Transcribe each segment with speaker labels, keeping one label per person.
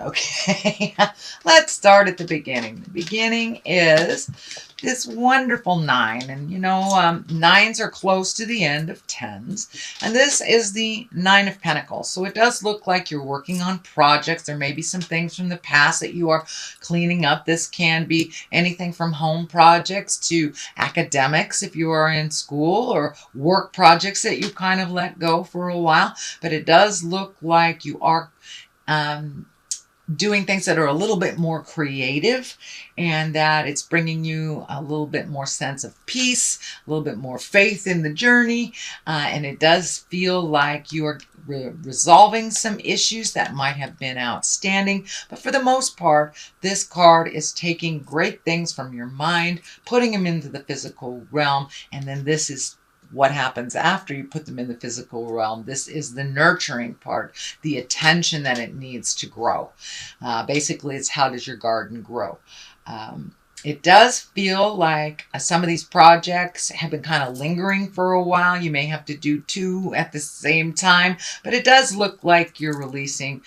Speaker 1: Okay, let's start at the beginning. The beginning is this wonderful nine, and nines are close to the end of tens, and this is the Nine of Pentacles. So it does look like you're working on projects. There may be some things from the past that you are cleaning up. This can be anything from home projects to academics if you are in school, or work projects that you kind of let go for a while. But it does look like you are doing things that are a little bit more creative, and that it's bringing you a little bit more sense of peace, a little bit more faith in the journey, and it does feel like you are resolving some issues that might have been outstanding. But for the most part, this card is taking great things from your mind, putting them into the physical realm, and then this is what happens after you put them in the physical realm. This is the nurturing part, the attention that it needs to grow. Basically, it's how does your garden grow? It does feel like some of these projects have been kind of lingering for a while. You may have to do two at the same time, but it does look like you're releasing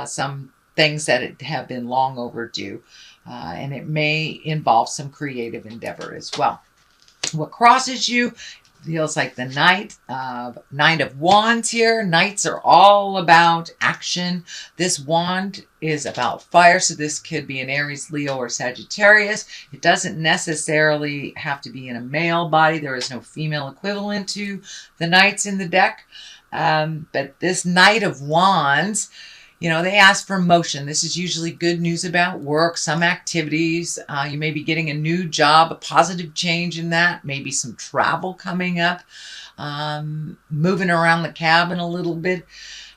Speaker 1: some things that have been long overdue, and it may involve some creative endeavor as well. What crosses you feels like the Knight of Wands here. Knights are all about action. This wand is about fire, so this could be an Aries, Leo, or Sagittarius. It doesn't necessarily have to be in a male body. There is no female equivalent to the knights in the deck. But this Knight of Wands, they ask for motion. This is usually good news about work, some activities. You may be getting a new job, a positive change in that, maybe some travel coming up, moving around the cabin a little bit.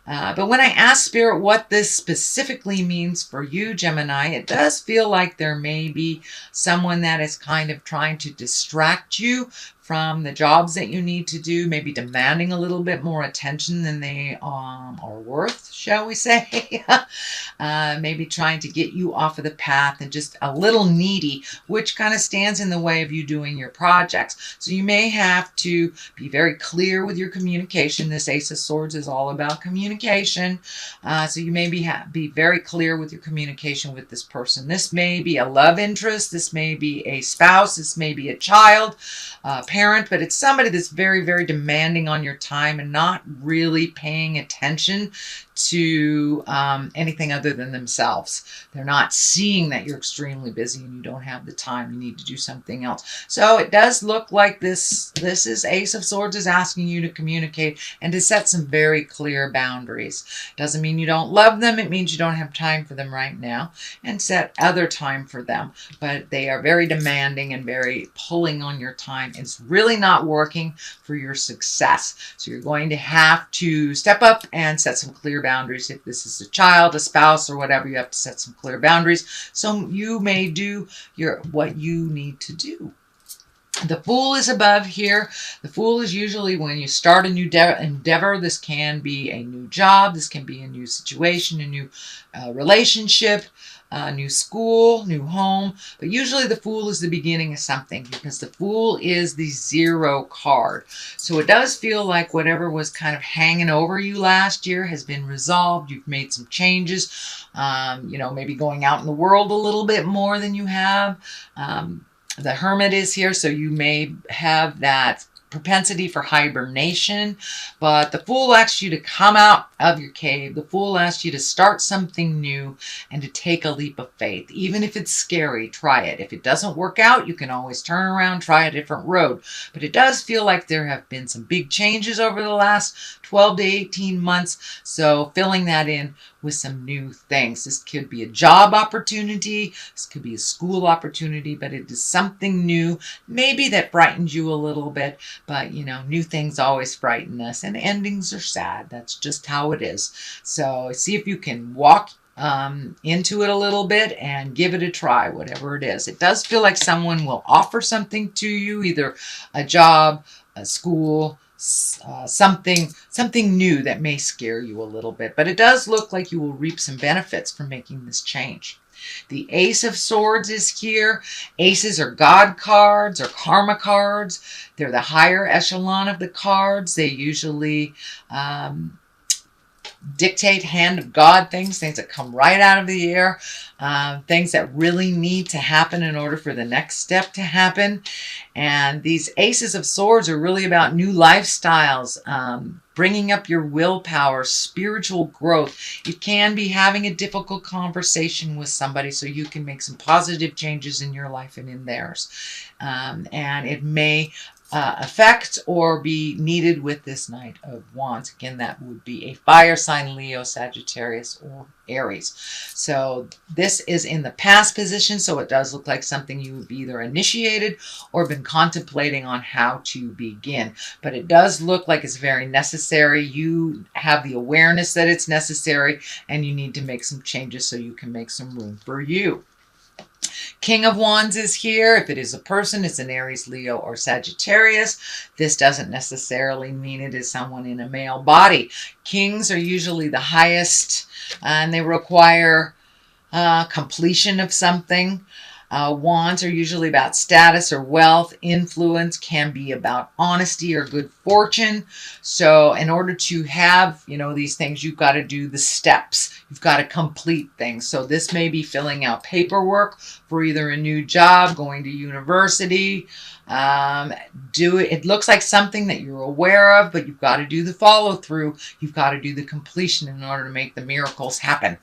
Speaker 1: But when I ask Spirit what this specifically means for you, Gemini, it does feel like there may be someone that is kind of trying to distract you from the jobs that you need to do, maybe demanding a little bit more attention than they are worth, shall we say. Maybe trying to get you off of the path and just a little needy, which kind of stands in the way of you doing your projects. So you may have to be very clear with your communication. This Ace of Swords is all about communication. So you may be very clear with your communication with this person. This may be a love interest. This may be a spouse. This may be a child, parent, but it's somebody that's very, very demanding on your time and not really paying attention to anything other than themselves. They're not seeing that you're extremely busy and you don't have the time. You need to do something else. So it does look like this is Ace of Swords is asking you to communicate and to set some very clear boundaries. Doesn't mean you don't love them. It means you don't have time for them right now, and set other time for them. But they are very demanding and very pulling on your time. It's really not working for your success. So you're going to have to step up and set some clear boundaries. If this is a child, a spouse, or whatever, you have to set some clear boundaries. So you may do what you need to do. The Fool is above here. The Fool is usually when you start a new endeavor. This can be a new job. This can be a new situation, a new relationship, new school, new home. But usually the Fool is the beginning of something, because the Fool is the 0 card. So it does feel like whatever was kind of hanging over you last year has been resolved. You've made some changes, maybe going out in the world a little bit more than you have. The Hermit is here, so you may have that propensity for hibernation, but the Fool asks you to come out of your cave. The Fool asks you to start something new and to take a leap of faith. Even if it's scary, try it. If it doesn't work out, you can always turn around, try a different road. But it does feel like there have been some big changes over the last 12 to 18 months, so filling that in with some new things. This could be a job opportunity, this could be a school opportunity, but it is something new, maybe that frightens you a little bit. But new things always frighten us, and endings are sad. That's just how it is. So see if you can walk into it a little bit and give it a try, whatever it is. It does feel like someone will offer something to you, either a job, a school, something new that may scare you a little bit. But it does look like you will reap some benefits from making this change. The Ace of Swords is here. Aces are God cards or karma cards. They're the higher echelon of the cards. They usually dictate hand of God things that come right out of the air, things that really need to happen in order for the next step to happen. And these aces of swords are really about new lifestyles, bringing up your willpower, spiritual growth. You can be having a difficult conversation with somebody so you can make some positive changes in your life and in theirs. And it may affect or be needed with this Knight of Wands. Again, that would be a fire sign, Leo, Sagittarius, or Aries. So this is in the past position, so it does look like something you've either initiated or been contemplating on how to begin. But it does look like it's very necessary. You have the awareness that it's necessary, and you need to make some changes so you can make some room for you. King of Wands is here. If it is a person, it's an Aries, Leo, or Sagittarius. This doesn't necessarily mean it is someone in a male body. Kings are usually the highest, and they require completion of something. Wands are usually about status or wealth. Influence can be about honesty or good fortune. So in order to have, these things, you've got to do the steps. You've got to complete things. So this may be filling out paperwork for either a new job, going to university. It looks like something that you're aware of, but you've got to do the follow through. You've got to do the completion in order to make the miracles happen.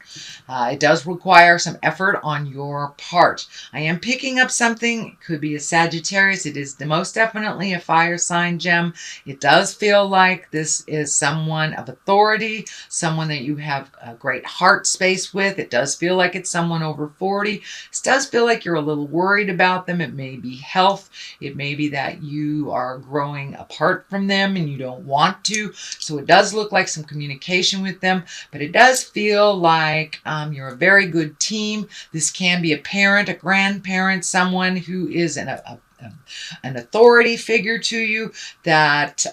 Speaker 1: It does require some effort on your part. I am picking up something. It could be a Sagittarius. It is most definitely a fire sign gem. It does feel like this is someone of authority, someone that you have a great heart space with. It does feel like it's someone over 40. It does feel like you're a little worried about them. It may be health. It may be that you are growing apart from them and you don't want to. So it does look like some communication with them, but it does feel like you're a very good team. This can be a parent, a grandparent, someone who is an authority figure to you, that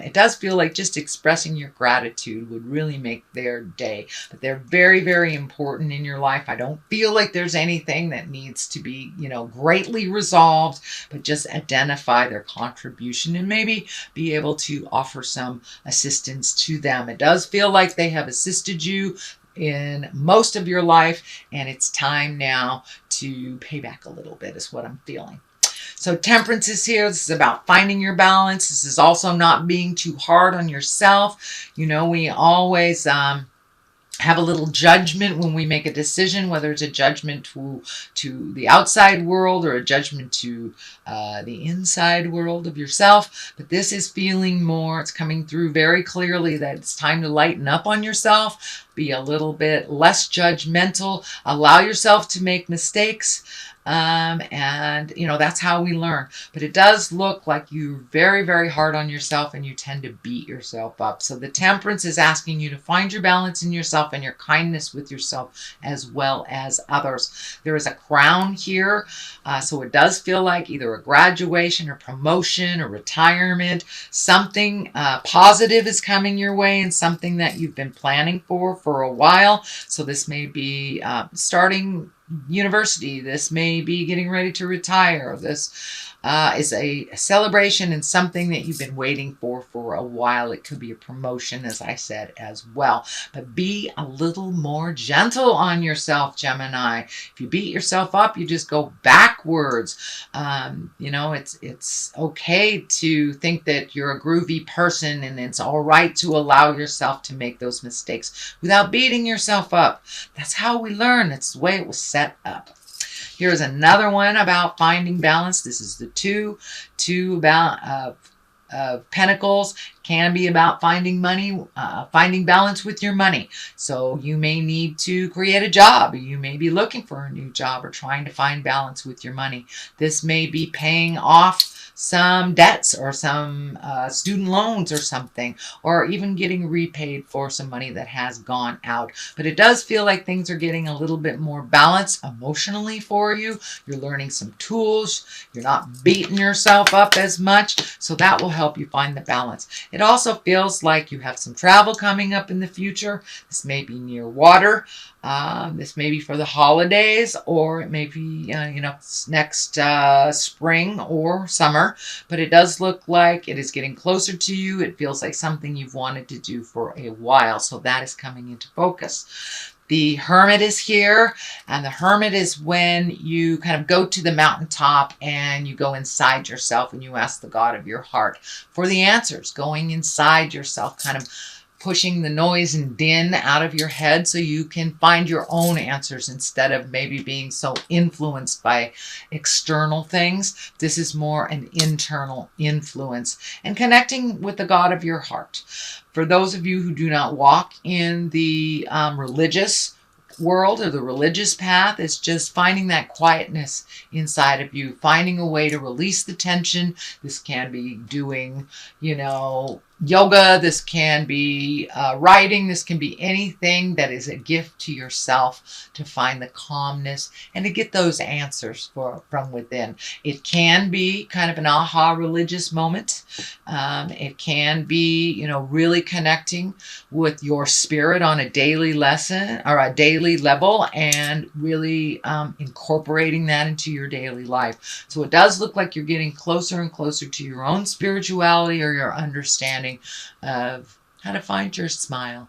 Speaker 1: it does feel like just expressing your gratitude would really make their day. But they're very, very important in your life. I don't feel like there's anything that needs to be, greatly resolved, but just identify their contribution and maybe be able to offer some assistance to them. It does feel like they have assisted you in most of your life, and it's time now to pay back a little bit is what I'm feeling. So Temperance is here. This is about finding your balance. This is also not being too hard on yourself. We always have a little judgment when we make a decision, whether it's a judgment to the outside world or a judgment to the inside world of yourself. But this is feeling more, it's coming through very clearly that it's time to lighten up on yourself, be a little bit less judgmental, allow yourself to make mistakes. And that's how we learn. But it does look like you're very, very hard on yourself and you tend to beat yourself up. So the Temperance is asking you to find your balance in yourself and your kindness with yourself as well as others. There is a crown here. So it does feel like either a graduation or promotion or retirement. Something positive is coming your way and something that you've been planning for a while. So this may be starting university. This may be getting ready to retire. This is a celebration and something that you've been waiting for a while. It could be a promotion, as I said, as well. But be a little more gentle on yourself, Gemini. If you beat yourself up, you just go backwards. It's okay to think that you're a groovy person, and it's all right to allow yourself to make those mistakes without beating yourself up. That's how we learn. That's the way it was set up. Here's another one about finding balance. This is the two about Pentacles. Can be about finding money, finding balance with your money. So you may need to create a job. You may be looking for a new job or trying to find balance with your money. This may be paying off some debts or some student loans or something, or even getting repaid for some money that has gone out. But it does feel like things are getting a little bit more balanced emotionally for you. You're learning some tools. You're not beating yourself up as much. So that will help you find the balance. It It also feels like you have some travel coming up in the future. This may be near water. This may be for the holidays, or it may be, next spring or summer. But it does look like it is getting closer to you. It feels like something you've wanted to do for a while. So that is coming into focus. The Hermit is here, and the Hermit is when you kind of go to the mountaintop and you go inside yourself and you ask the God of your heart for the answers, going inside yourself, kind of pushing the noise and din out of your head so you can find your own answers instead of maybe being so influenced by external things. This is more an internal influence and connecting with the God of your heart. For those of you who do not walk in the religious world or the religious path, it's just finding that quietness inside of you, finding a way to release the tension. This can be doing, yoga. This can be writing. This can be anything that is a gift to yourself to find the calmness and to get those answers from within. It can be kind of an aha religious moment. It can be, really connecting with your spirit on a daily lesson or a daily level and really incorporating that into your daily life. So it does look like you're getting closer and closer to your own spirituality or your understanding of how to find your smile.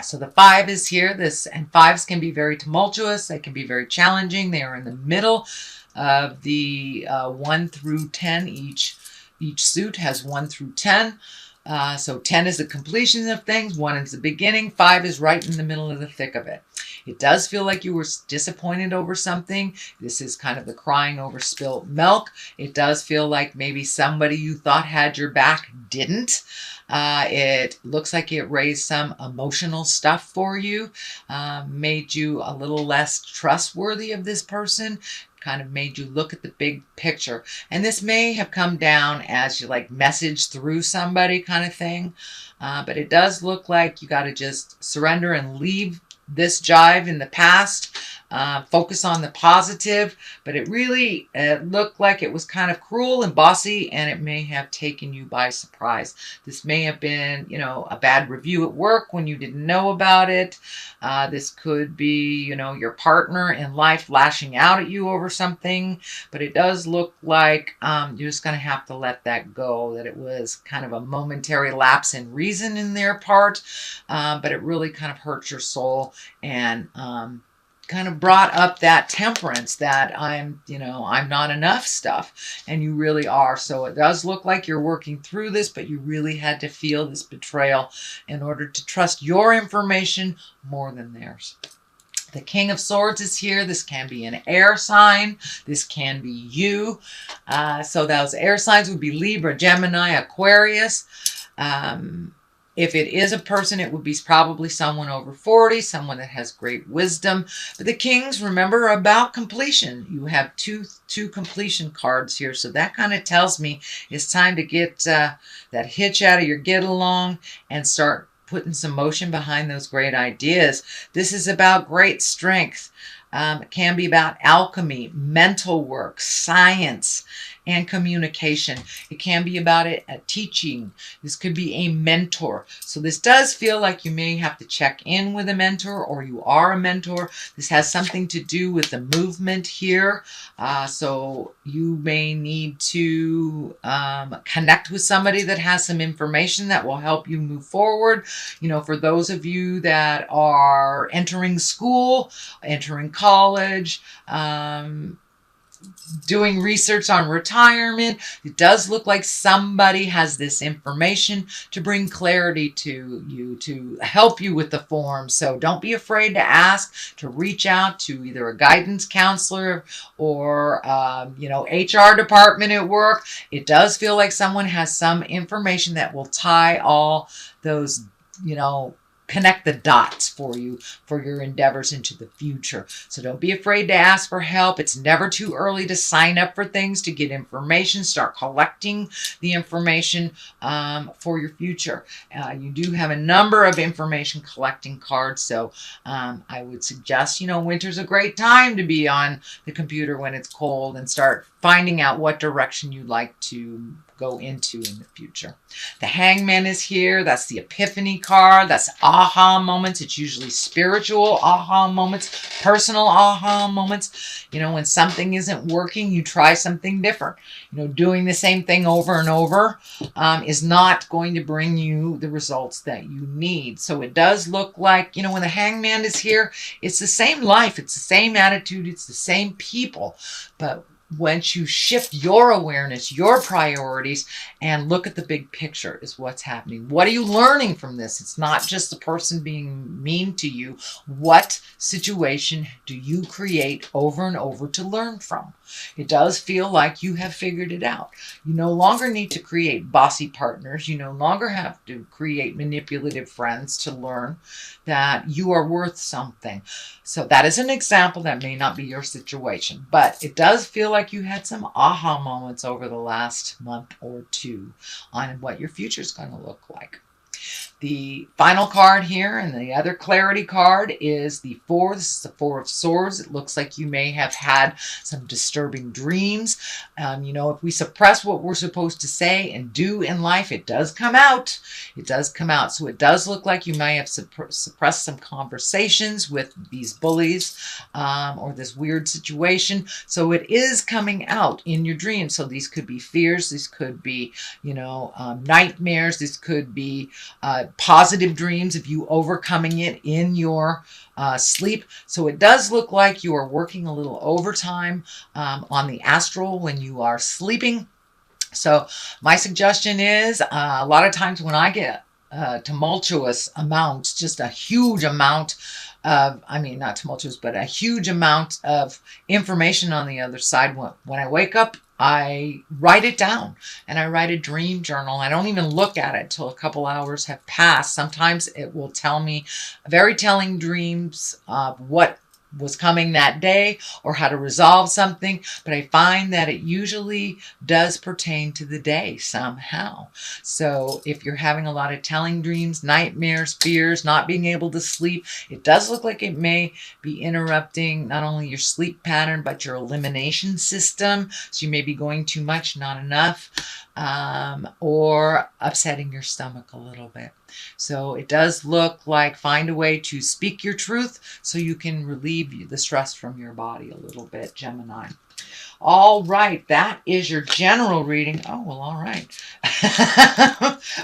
Speaker 1: So the 5 is here. And 5s can be very tumultuous. They can be very challenging. They are in the middle of the 1 through 10. Each suit has 1 through 10. So 10 is the completion of things. 1 is the beginning. 5 is right in the middle of the thick of it. It does feel like you were disappointed over something. This is kind of the crying over spilt milk. It does feel like maybe somebody you thought had your back didn't. It looks like it raised some emotional stuff for you, made you a little less trustworthy of this person, kind of made you look at the big picture. And this may have come down as you message through somebody kind of thing. But it does look like you got to just surrender and leave this jive in the past. Focus on the positive, but it really looked like it was kind of cruel and bossy, and it may have taken you by surprise. This may have been, a bad review at work when you didn't know about it. This could be, your partner in life lashing out at you over something, but it does look like you're just going to have to let that go, that it was kind of a momentary lapse in reason in their part, but it really kind of hurt your soul and kind of brought up that temperance that I'm not enough stuff, and you really are. So it does look like you're working through this, but you really had to feel this betrayal in order to trust your information more than theirs. The King of Swords is here. This can be an air sign. This can be you. So those air signs would be Libra, Gemini, Aquarius. If it is a person, it would be probably someone over 40, someone that has great wisdom. But the Kings, remember, are about completion. You have two completion cards here. So that kind of tells me it's time to get that hitch out of your get along and start putting some motion behind those great ideas. This is about great strength. It can be about alchemy, mental work, science, and communication. It can be about teaching. This could be a mentor. So this does feel like you may have to check in with a mentor, or you are a mentor. This has something to do with the movement here. So you may need to connect with somebody that has some information that will help you move forward. For those of you that are entering school, entering college, doing research on retirement, it does look like somebody has this information to bring clarity to you, to help you with the form. So don't be afraid to ask, to reach out to either a guidance counselor or HR department at work. It does feel like someone has some information that will tie all those, connect the dots for you for your endeavors into the future. So don't be afraid to ask for help. It's never too early to sign up for things, to get information, start collecting the information for your future. You do have a number of information collecting cards, so I would suggest, winter's a great time to be on the computer when it's cold and start finding out what direction you'd like to go into in the future. The Hangman is here. That's the Epiphany card. That's aha moments. It's usually spiritual aha moments, personal aha moments. You know, when something isn't working, you try something different. You know, doing the same thing over and over is not going to bring you the results that you need. So it does look like, you know, when the Hangman is here, it's the same life, it's the same attitude, it's the same people. But once you shift your awareness, your priorities, and look at the big picture is what's happening. What are you learning from this? It's not just the person being mean to you. What situation do you create over and over to learn from? It does feel like you have figured it out. You no longer need to create bossy partners. You no longer have to create manipulative friends to learn that you are worth something. So that is an example. That may not be your situation, but it does feel like you had some aha moments over the last month or two on what your future is going to look like. The final card here and the other clarity card is the Four. This is the Four of Swords. It looks like you may have had some disturbing dreams. You know, if we suppress what we're supposed to say and do in life, it does come out. It does come out. So it does look like you may have suppressed some conversations with these bullies or this weird situation. So it is coming out in your dreams. So these could be fears. These could be, you know, nightmares. This could be positive dreams of you overcoming it in your sleep. So it does look like you are working a little overtime on the astral when you are sleeping. So my suggestion is a lot of times when I get tumultuous amounts, just a huge amount of, I mean, not tumultuous, but a huge amount of information on the other side. When I wake up, I write it down and I write a dream journal. I don't even look at it till a couple hours have passed. Sometimes it will tell me very telling dreams of what was coming that day or how to resolve something, but I find that it usually does pertain to the day somehow. So if you're having a lot of telling dreams, nightmares, fears, not being able to sleep, it does look like it may be interrupting not only your sleep pattern but your elimination system. So you may be going too much, not enough, or upsetting your stomach a little bit. So it does look like find a way to speak your truth so you can relieve the stress from your body a little bit, Gemini. All right, that is your general reading. Oh, well, all right.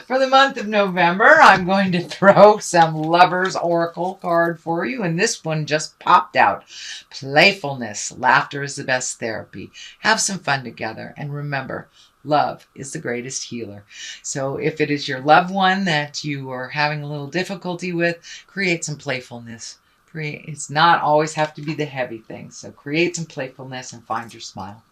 Speaker 1: For the month of November, I'm going to throw some Lovers Oracle card for you, and this one just popped out. Playfulness. Laughter is the best therapy. Have some fun together, and remember, love is the greatest healer. So if it is your loved one that you are having a little difficulty with, create some playfulness. It's not always have to be the heavy things. So create some playfulness and find your smile.